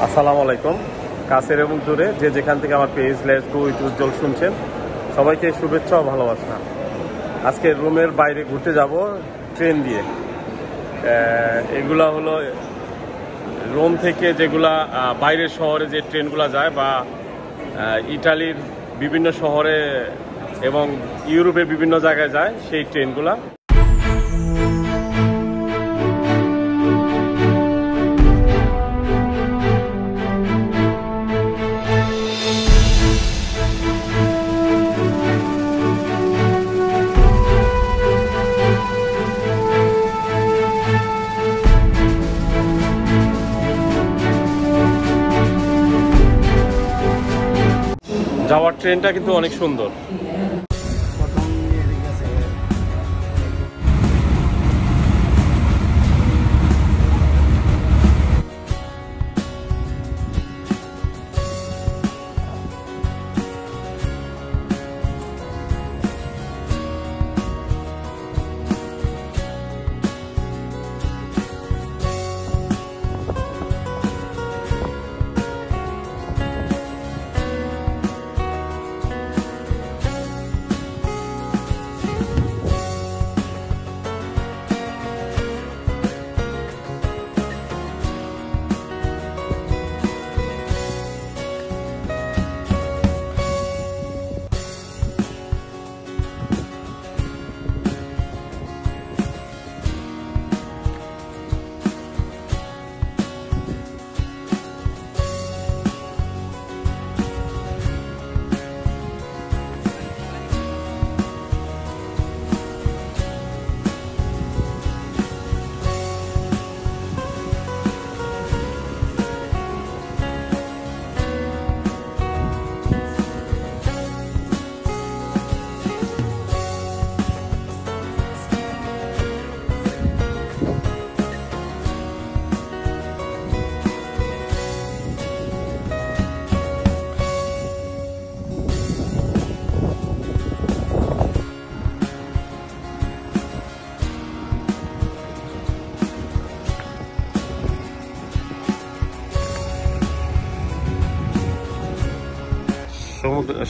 আসসালামু আলাইকুম। কাছের এবং দূরে যে যেখান থেকে আমার পেজ লেটস গো উইথ উজ্জ্বল শুনছেন, সবাইকে শুভেচ্ছা ও ভালোবাসা। আজকে রুমের বাইরে ঘুরতে যাব ট্রেন দিয়ে। এগুলা হলো রোম থেকে যেগুলা বাইরের শহরে যে ট্রেনগুলো যায়, বা ইটালির বিভিন্ন শহরে এবং ইউরোপের বিভিন্ন জায়গায় যায় সেই ট্রেনগুলা। যাওয়ার ট্রেনটা কিন্তু অনেক সুন্দর।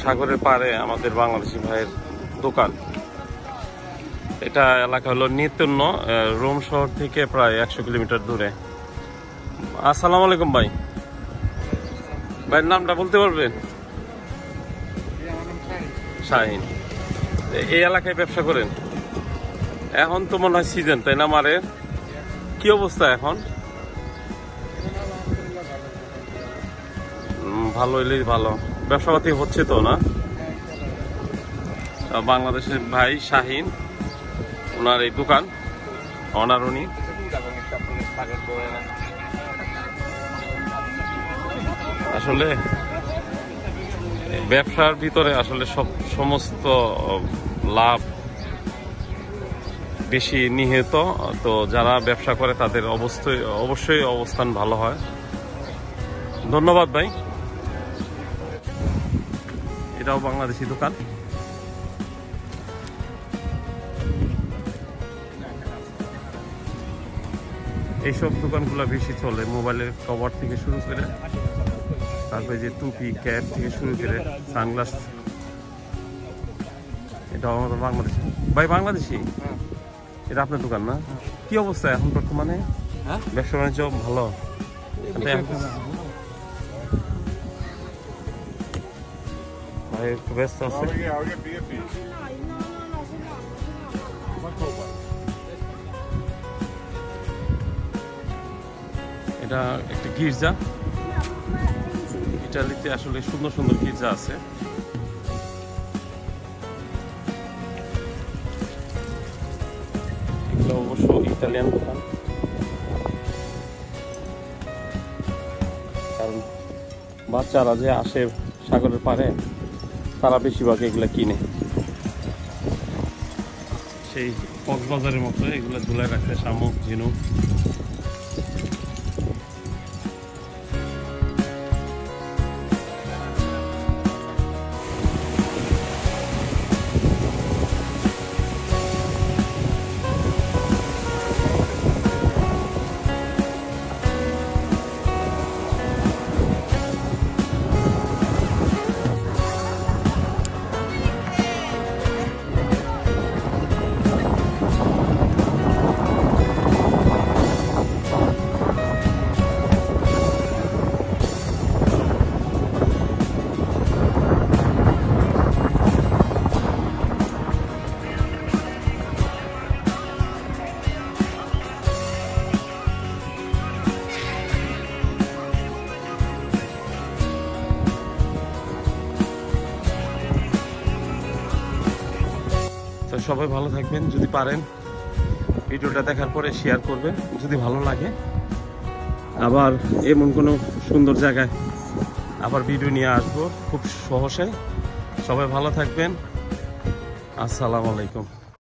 সাগরের পাড়ে আমাদের বাংলাদেশি ভাইয়ের দোকান। এটা এলাকা হলো নেতন্য, রোম শহর থেকে প্রায় 100 কিলোমিটার দূরে। আসসালামু আলাইকুম ভাই। ভাইয়ের নামটা বলতে পারবেন? শাহিন। এই এলাকায় ব্যবসা করেন? এখন তো মনে হয় সিজন, তাই না? মারের কি অবস্থা এখন? ভালো হইলেই ভালো। ব্যবসাপাতি হচ্ছে তো না? বাংলাদেশের ভাই শাহিন, ওনার এই দোকান, ওনার উনি আসলে ব্যবসার ভিতরে আসলে সমস্ত লাভ বেশি নিহিত। তো যারা ব্যবসা করে তাদের অবশ্যই অবস্থান ভালো হয়। ধন্যবাদ ভাই। এটাও বাংলাদেশি দোকান। এইসব দোকানগুলো বেশি চলে, মোবাইলের কভার থেকে শুরু করে, তারপরে যে টুপি ক্যাপ থেকে শুরু করে সানগ্লাস। এটাও আমাদের বাংলাদেশি ভাই। বাংলাদেশি? এটা আপনার দোকান না? কি অবস্থা এখন বর্তমানে? ব্যবসা বাণিজ্য ভালো? ভাই একটু ব্যস্ত আছে। এটা একটা গির্জা। ইটালিতে আসলে সুন্দর সুন্দর গির্জা আছে। এগুলো অবশ্য ইটালিয়ান দোকান, কারণ বাচ্চারা যে আসে সাগরের পাড়ে তারা বেশিরভাগ এগুলা কিনে। সেই কক্সবাজারের মতো এগুলো ঝুলায় রাখছে শামুক, ঝিনুক। সবাই ভালো থাকবেন। যদি পারেন ভিডিওটা দেখার পরে শেয়ার করবেন যদি ভালো লাগে। আবার এমন কোনো সুন্দর জায়গায় আবার ভিডিও নিয়ে আসবো খুব সহজে। সবাই ভালো থাকবেন। আসসালামু আলাইকুম।